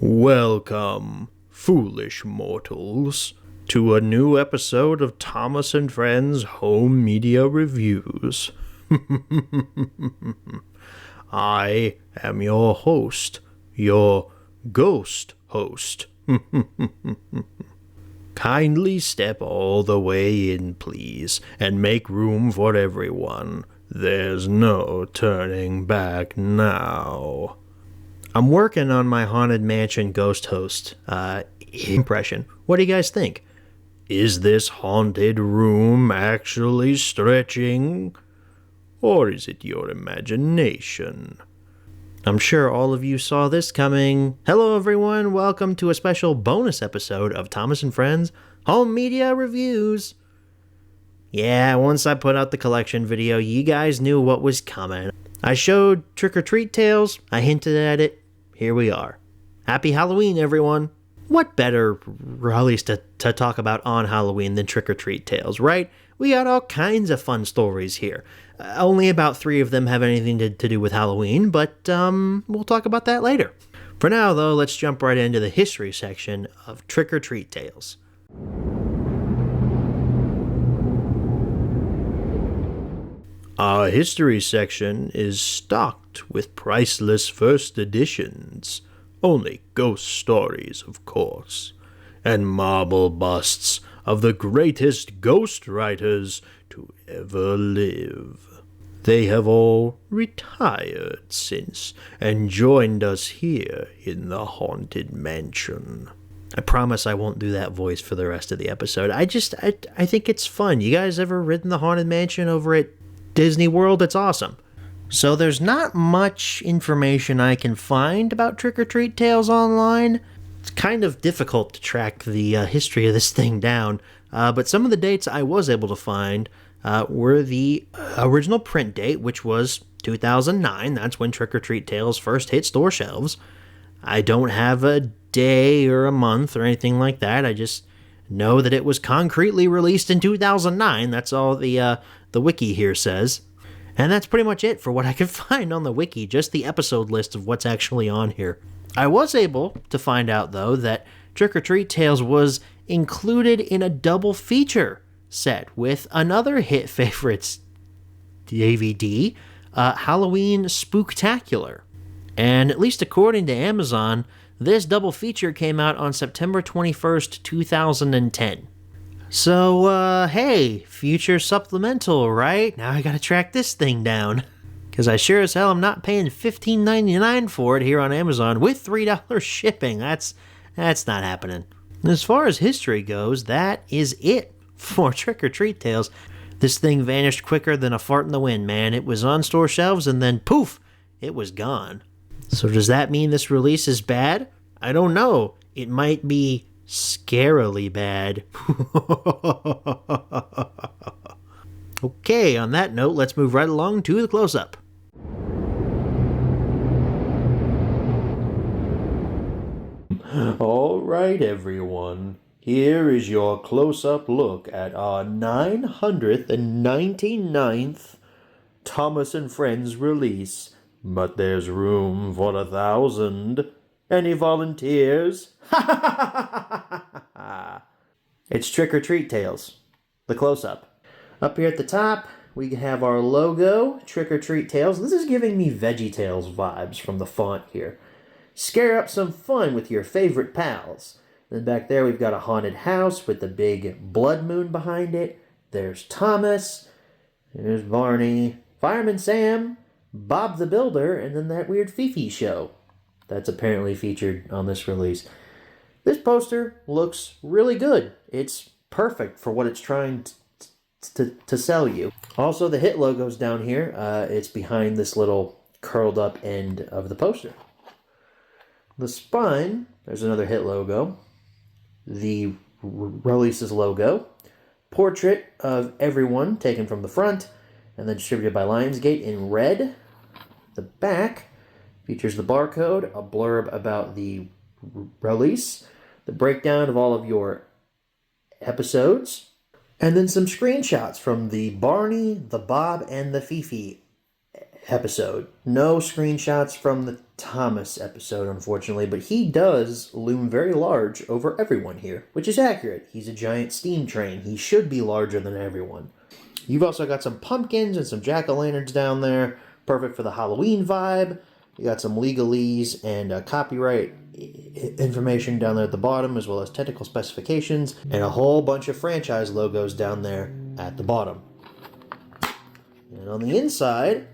Welcome, foolish mortals, to a new episode of Thomas and Friends Home Media Reviews. I am your host, your ghost host. Kindly step all the way in, please, and make room for everyone. There's no turning back now. I'm working on my Haunted Mansion ghost host impression. What do you guys think? Is this haunted room actually stretching? Or is it your imagination? I'm sure all of you saw this coming. Hello everyone, welcome to a special bonus episode of Thomas and Friends Home Media Reviews. Yeah, once I put out the collection video, you guys knew what was coming. I showed Trick or Treat Tales, I hinted at it, here we are. Happy Halloween, everyone. What better release to talk about on Halloween than Trick or Treat Tales, right? We got all kinds of fun stories here. Only about 3 of them have anything to do with Halloween, but we'll talk about that later. For now, though, let's jump right into the history section of Trick or Treat Tales. Our history section is stocked with priceless first editions, only ghost stories, of course, and marble busts of the greatest ghost writers to ever live. They have all retired since and joined us here in the Haunted Mansion. I promise I won't do that voice for the rest of the episode. I think it's fun. You guys ever ridden the Haunted Mansion over at Disney World? It's awesome. So there's not much information I can find about Trick or Treat Tales online. It's kind of difficult to track the history of this thing down, but some of the dates I was able to find were the original print date, which was 2009. That's when Trick or Treat Tales first hit store shelves. I don't have a day or a month or anything like that. I just know that it was concretely released in 2009. That's all the wiki here says. And that's pretty much it for what I could find on the wiki, just the episode list of what's actually on here. I was able to find out, though, that Trick or Treat Tales was included in a double feature set with another hit favorites DVD, Halloween Spooktacular. And at least according to Amazon, this double feature came out on September 21st, 2010. So, hey, future supplemental, right? Now I gotta track this thing down. Because I sure as hell am not paying $15.99 for it here on Amazon with $3 shipping. That's not happening. As far as history goes, that is it for Trick or Treat Tales. This thing vanished quicker than a fart in the wind, man. It was on store shelves and then poof, it was gone. So does that mean this release is bad? I don't know. It might be scarily bad. Okay, on that note, let's move right along to the close-up. All right, everyone. Here is your close-up look at our 999th Thomas and Friends release. But there's room for 1,000. Any volunteers? It's Trick or Treat Tales, the close-up. Up here at the top, we have our logo, Trick or Treat Tales. This is giving me VeggieTales vibes from the font here. Scare up some fun with your favorite pals. Then back there, we've got a haunted house with the big blood moon behind it. There's Thomas. There's Barney. Fireman Sam. Bob the Builder. And then that weird Fifi show that's apparently featured on this release. This poster looks really good. It's perfect for what it's trying to sell you. Also, the hit logo's down here. It's behind this little curled up end of the poster. The spine, there's another hit logo. The release's logo. Portrait of everyone taken from the front and then distributed by Lionsgate in red. The back features the barcode, a blurb about the release, the breakdown of all of your episodes, and then some screenshots from the Barney, the Bob, and the Fifi episode. No screenshots from the Thomas episode, unfortunately, but he does loom very large over everyone here, which is accurate. He's a giant steam train. He should be larger than everyone. You've also got some pumpkins and some jack-o'-lanterns down there, perfect for the Halloween vibe. You got some legalese and copyright information down there at the bottom, as well as technical specifications, and a whole bunch of franchise logos down there at the bottom. And on the inside,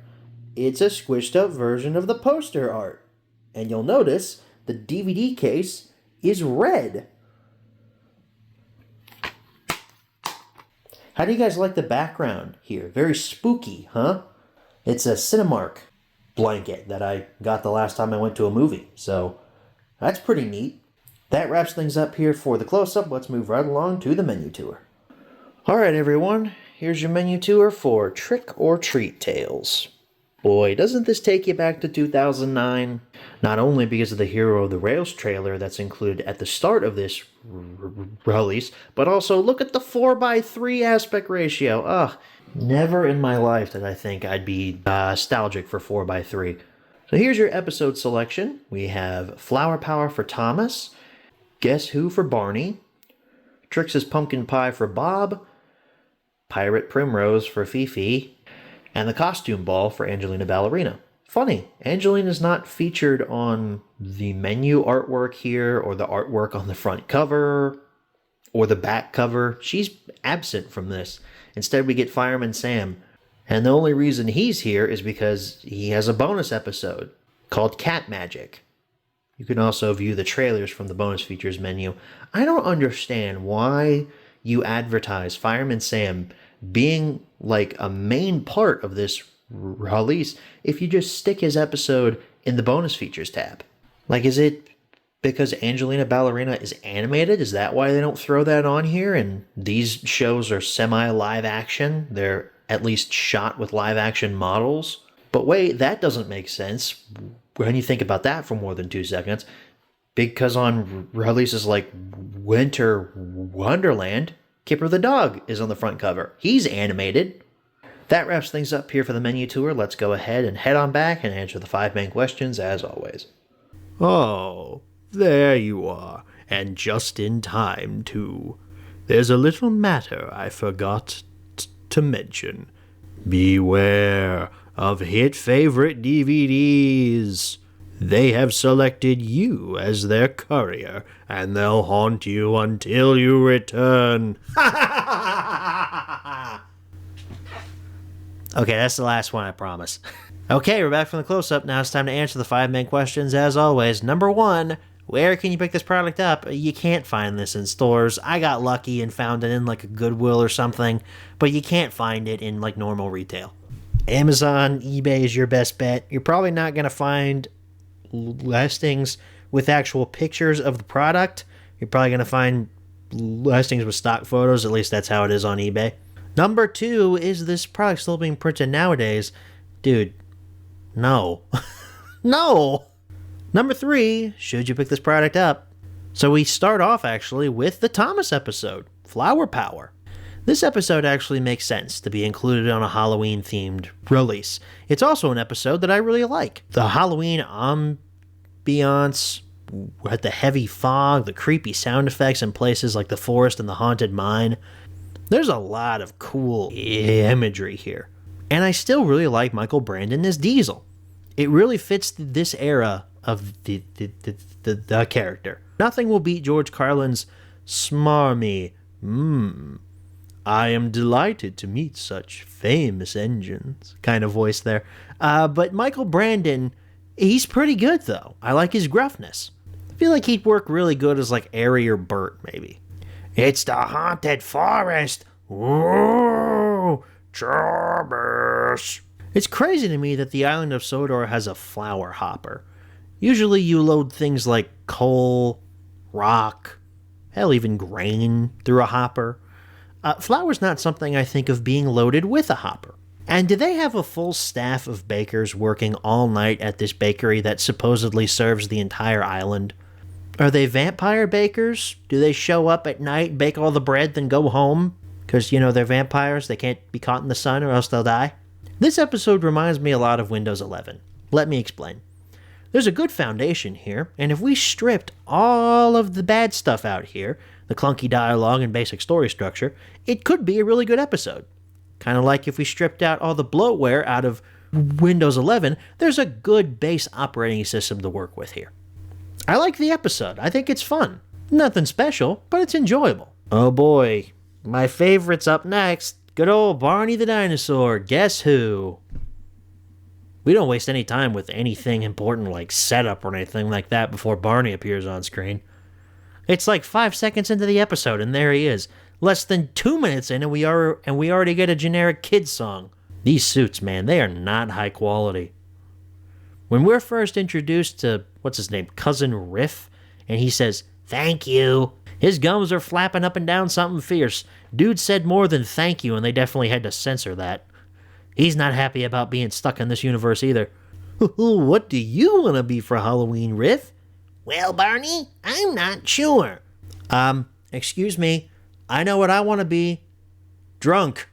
it's a squished up version of the poster art. And you'll notice the DVD case is red. How do you guys like the background here? Very spooky, huh? It's a Cinemark blanket that I got the last time I went to a movie. So that's pretty neat. That wraps things up here for the close-up. Let's move right along to the menu tour. Alright everyone, here's your menu tour for Trick or Treat Tales. Boy, doesn't this take you back to 2009? Not only because of the Hero of the Rails trailer that's included at the start of this release, but also look at the 4:3 aspect ratio. Ugh, never in my life did I think I'd be nostalgic for 4:3. So here's your episode selection. We have Flower Power for Thomas, Guess Who for Barney, Trix's Pumpkin Pie for Bob, Pirate Primrose for Fifi, and the Costume Ball for Angelina Ballerina. Funny, Angelina's not featured on the menu artwork here, or the artwork on the front cover, or the back cover. She's absent from this. Instead, we get Fireman Sam. And the only reason he's here is because he has a bonus episode called Cat Magic. You can also view the trailers from the bonus features menu. I don't understand why you advertise Fireman Sam being like a main part of this release if you just stick his episode in the bonus features tab. Like, is it because Angelina Ballerina is animated? Is that why they don't throw that on here? And these shows are semi-live action. They're at least shot with live action models. But wait, that doesn't make sense when you think about that for more than 2 seconds. Because on releases like Winter Wonderland, Kipper the dog is on the front cover. He's animated. That wraps things up here for the menu tour. Let's go ahead and head on back and answer the 5 main questions as always. Oh, there you are, and just in time, too. There's a little matter I forgot to mention. Beware of hit favorite DVDs. They have selected you as their courier, and they'll haunt you until you return. Okay, that's the last one, I promise. Okay, we're back from the close-up. Now it's time to answer the 5 main questions as always. Number 1, where can you pick this product up? You can't find this in stores. I got lucky and found it in like a Goodwill or something, but you can't find it in like normal retail. Amazon, eBay is your best bet. You're probably not going to find listings with actual pictures of the product. You're probably going to find listings with stock photos. At least that's how it is on eBay. Number 2, is this product still being printed nowadays? Dude, no. No! Number 3, should you pick this product up? So we start off actually with the Thomas episode, Flower Power. This episode actually makes sense to be included on a Halloween-themed release. It's also an episode that I really like. The Halloween ambiance, with the heavy fog, the creepy sound effects in places like the forest and the haunted mine. There's a lot of cool imagery here. And I still really like Michael Brandon as Diesel. It really fits this era of the character. Nothing will beat George Carlin's smarmy, I am delighted to meet such famous engines kind of voice there. But Michael Brandon, he's pretty good though. I like his gruffness. I feel like he'd work really good as like Airy or Bert maybe. It's the haunted forest. Ooh, Jarvis. It's crazy to me that the island of Sodor has a flower hopper. Usually you load things like coal, rock, hell, even grain through a hopper. Flour's not something I think of being loaded with a hopper. And do they have a full staff of bakers working all night at this bakery that supposedly serves the entire island? Are they vampire bakers? Do they show up at night, bake all the bread, then go home? Because, you know, they're vampires, they can't be caught in the sun or else they'll die. This episode reminds me a lot of Windows 11. Let me explain. There's a good foundation here, and if we stripped all of the bad stuff out here, the clunky dialogue and basic story structure, it could be a really good episode. Kind of like if we stripped out all the bloatware out of Windows 11, there's a good base operating system to work with here. I like the episode. I think it's fun. Nothing special, but it's enjoyable. Oh boy, my favorite's up next. Good old Barney the Dinosaur. Guess who? We don't waste any time with anything important like setup or anything like that before Barney appears on screen. It's like 5 seconds into the episode and there he is. Less than 2 minutes in and we already get a generic kid song. These suits, man, they are not high quality. When we're first introduced to, what's his name, Cousin Riff, and he says, "Thank you," his gums are flapping up and down something fierce. Dude said more than thank you, and they definitely had to censor that. He's not happy about being stuck in this universe either. What do you want to be for Halloween, Riff? Well, Barney, I'm not sure. Excuse me. I know what I want to be. Drunk.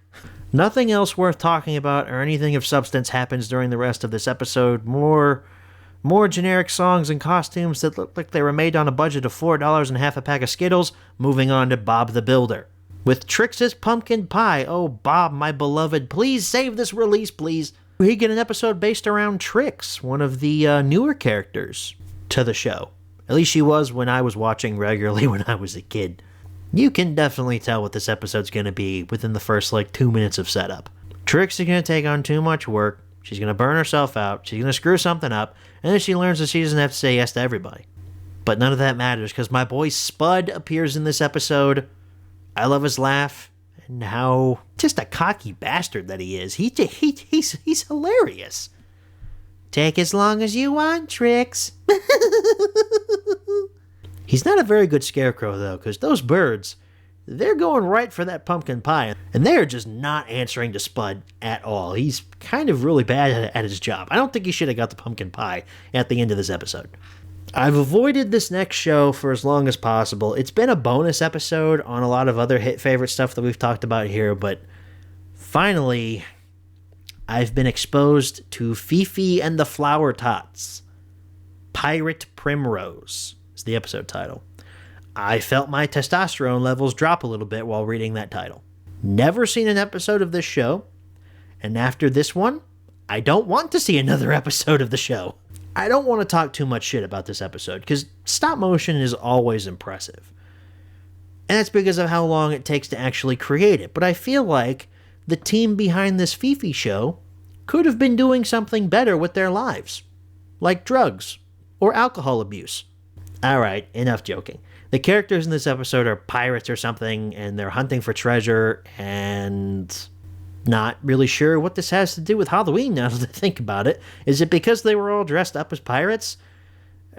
Nothing else worth talking about or anything of substance happens during the rest of this episode. More generic songs and costumes that look like they were made on a budget of $4 and half a pack of Skittles. Moving on to Bob the Builder. With Trix's pumpkin pie. Oh, Bob, my beloved, please save this release, please. We get an episode based around Trix, one of the newer characters to the show. At least she was when I was watching regularly when I was a kid. You can definitely tell what this episode's going to be within the first, 2 minutes of setup. Trix is going to take on too much work. She's going to burn herself out. She's going to screw something up. And then she learns that she doesn't have to say yes to everybody. But none of that matters because my boy Spud appears in this episode. I love his laugh and how just a cocky bastard that he is. He's hilarious. Take as long as you want, Trix. He's not a very good scarecrow, though, because those birds, they're going right for that pumpkin pie, and they're just not answering to Spud at all. He's kind of really bad at his job. I don't think he should have got the pumpkin pie at the end of this episode. I've avoided this next show for as long as possible. It's been a bonus episode on a lot of other hit favorite stuff that we've talked about here, but finally, I've been exposed to Fifi and the Flower Tots. Pirate Primrose is the episode title. I felt my testosterone levels drop a little bit while reading that title. Never seen an episode of this show, and after this one, I don't want to see another episode of the show. I don't want to talk too much shit about this episode, because stop motion is always impressive. And that's because of how long it takes to actually create it, but I feel like the team behind this Fifi show could have been doing something better with their lives, like drugs or alcohol abuse. Alright, enough joking. The characters in this episode are pirates or something, and they're hunting for treasure, and not really sure what this has to do with Halloween now that I think about it. Is it because they were all dressed up as pirates?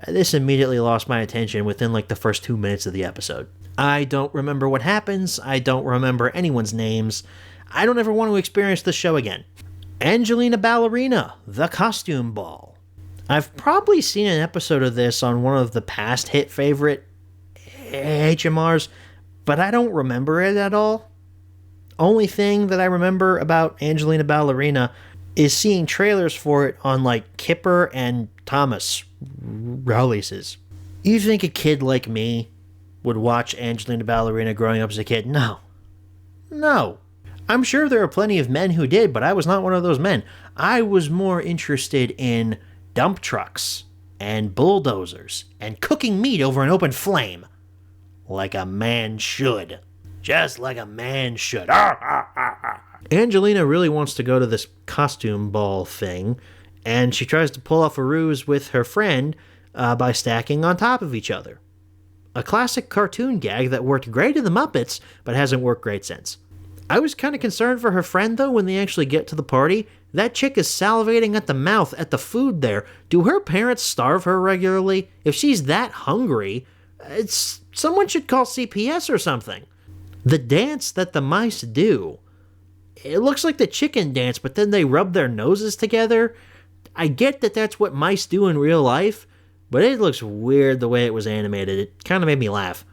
This immediately lost my attention within the first 2 minutes of the episode. I don't remember what happens. I don't remember anyone's names. I don't ever want to experience this show again. Angelina Ballerina, The Costume Ball. I've probably seen an episode of this on one of the past hit favorite HMRs, but I don't remember it at all. Only thing that I remember about Angelina Ballerina is seeing trailers for it on Kipper and Thomas releases. You think a kid like me would watch Angelina Ballerina growing up as a kid? No. I'm sure there are plenty of men who did, but I was not one of those men. I was more interested in dump trucks and bulldozers and cooking meat over an open flame. Like a man should. Just like a man should. Angelina really wants to go to this costume ball thing, and she tries to pull off a ruse with her friend by stacking on top of each other. A classic cartoon gag that worked great in the Muppets, but hasn't worked great since. I was kind of concerned for her friend, though, when they actually get to the party. That chick is salivating at the mouth at the food there. Do her parents starve her regularly? If she's that hungry, someone should call CPS or something. The dance that the mice do, it looks like the chicken dance, but then they rub their noses together. I get that that's what mice do in real life, but it looks weird the way it was animated. It kind of made me laugh.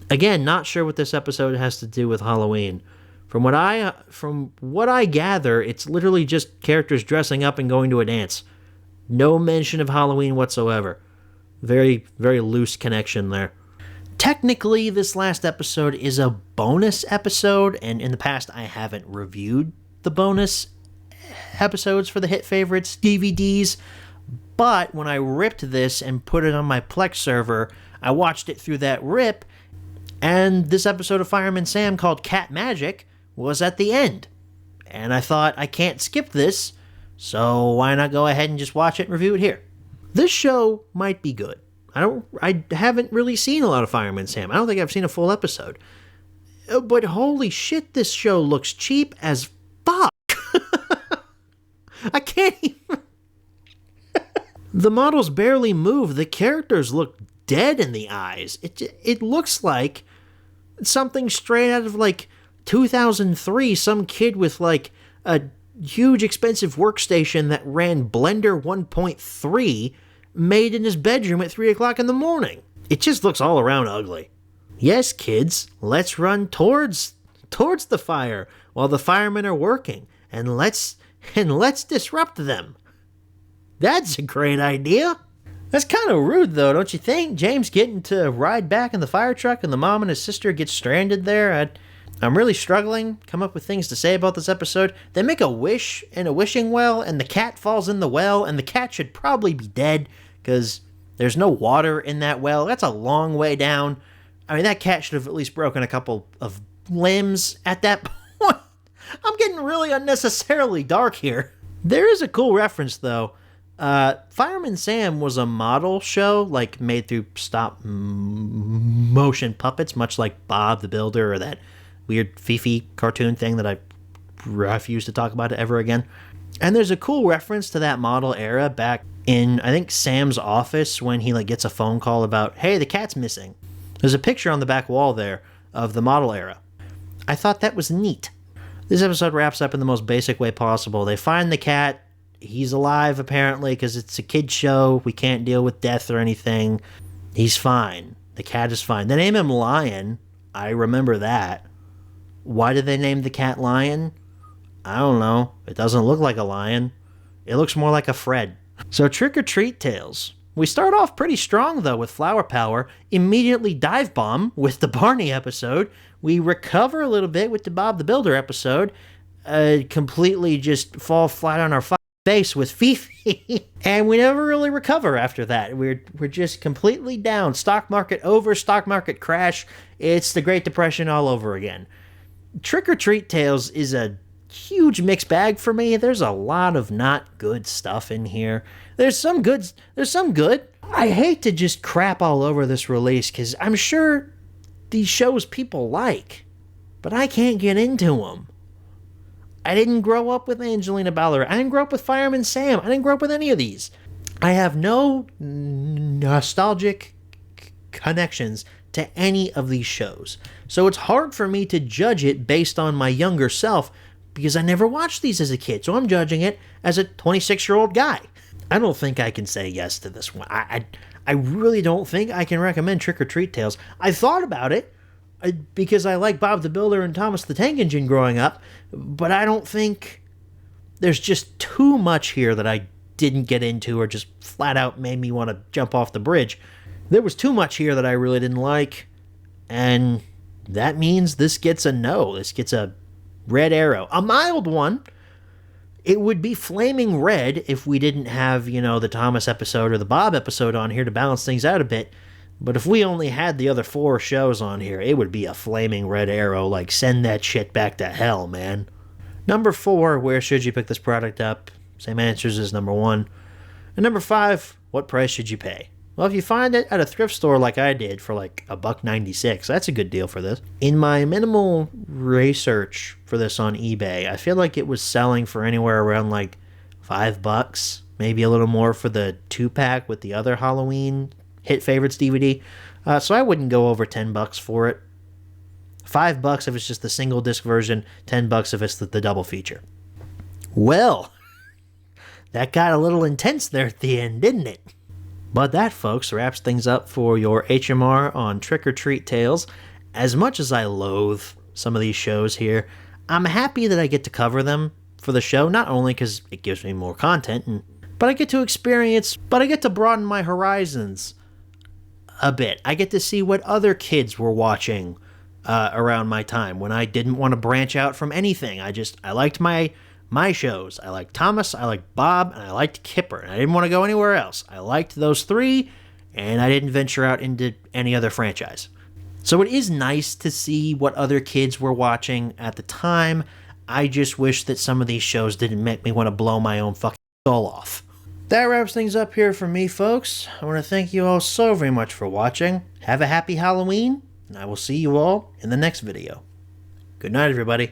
Again, not sure what this episode has to do with Halloween, From what I gather, it's literally just characters dressing up and going to a dance. No mention of Halloween whatsoever. Very, very loose connection there. Technically, this last episode is a bonus episode, and in the past I haven't reviewed the bonus episodes for the Hit Favorites DVDs, but when I ripped this and put it on my Plex server, I watched it through that rip, and this episode of Fireman Sam called Cat Magic was at the end. And I thought, I can't skip this, so why not go ahead and just watch it and review it here? This show might be good. I haven't really seen a lot of Fireman Sam. I don't think I've seen a full episode. But holy shit, this show looks cheap as fuck. I can't even... The models barely move. The characters look dead in the eyes. It looks like something straight out of, like, 2003. Some kid with, like, a huge expensive workstation that ran Blender 1.3 made in his bedroom at 3 o'clock in the morning. It just looks all around ugly. Yes, kids, let's run towards the fire while the firemen are working, and let's disrupt them. That's a great idea. That's kind of rude, though, don't you think? James getting to ride back in the fire truck and the mom and his sister get stranded there. I'm really struggling come up with things to say about this episode. They make a wish in a wishing well, and the cat falls in the well, and the cat should probably be dead because there's no water in that well. That's a long way down. I mean, that cat should have at least broken a couple of limbs at that point. I'm getting really unnecessarily dark here. There is a cool reference, though. Fireman Sam was a model show, like, made through stop motion puppets, much like Bob the Builder or that weird Fifi cartoon thing that I refuse to talk about ever again. And there's a cool reference to that model era back in, I think, Sam's office when he, like, gets a phone call about, hey, the cat's missing. There's a picture on the back wall there of the model era. I thought that was neat. This episode wraps up in the most basic way possible. They find the cat. He's alive, apparently, because it's a kid's show. We can't deal with death or anything. He's fine. The cat is fine. They name him Lion. I remember that. Why did they name the cat Lion? I don't know. It doesn't look like a lion. It looks more like a Fred. So Trick or Treat Tales. We start off pretty strong, though, with Flower Power. Immediately dive bomb with the Barney episode. We recover a little bit with the Bob the Builder episode. Completely just fall flat on our face with Fifi. And we never really recover after that. We're just completely down. Stock market over, stock market crash. It's the Great Depression all over again. Trick or Treat Tales is a huge mixed bag for me. There's a lot of not good stuff in here. There's some good. I hate to just crap all over this release because I'm sure these shows people like, but I can't get into them. I didn't grow up with Angelina Ballard. I didn't grow up with Fireman Sam. I didn't grow up with any of these. I have no nostalgic connections to any of these shows. So it's hard for me to judge it based on my younger self because I never watched these as a kid. So I'm judging it as a 26-year-old guy. I don't think I can say yes to this one. I really don't think I can recommend Trick or Treat Tales. I thought about it because I like Bob the Builder and Thomas the Tank Engine growing up, but I don't think there's just too much here that I didn't get into or just flat out made me want to jump off the bridge. There was too much here that I really didn't like, and that means this gets a no. This gets a red arrow. A mild one. It would be flaming red if we didn't have, the Thomas episode or the Bob episode on here to balance things out a bit. But if we only had the other 4 shows on here, it would be a flaming red arrow, like send that shit back to hell, man. Number 4, where should you pick this product up? Same answers as number 1. And number 5, what price should you pay? Well, if you find it at a thrift store like I did for like $1.96, that's a good deal for this. In my minimal research for this on eBay, I feel like it was selling for anywhere around like $5, maybe a little more for the 2-pack with the other Halloween Hit Favorites DVD. So I wouldn't go over $10 for it. $5 if it's just the single disc version, $10 if it's the double feature. Well, that got a little intense there at the end, didn't it? But that, folks, wraps things up for your HMR on Trick or Treat Tales. As much as I loathe some of these shows here, I'm happy that I get to cover them for the show, not only because it gives me more content, but I get to broaden my horizons a bit. I get to see what other kids were watching around my time when I didn't want to branch out from anything. I liked my shows. I liked Thomas, I liked Bob, and I liked Kipper, and I didn't want to go anywhere else. I liked those three, and I didn't venture out into any other franchise. So it is nice to see what other kids were watching at the time. I just wish that some of these shows didn't make me want to blow my own fucking soul off. That wraps things up here for me, folks. I want to thank you all so very much for watching. Have a happy Halloween, and I will see you all in the next video. Good night, everybody.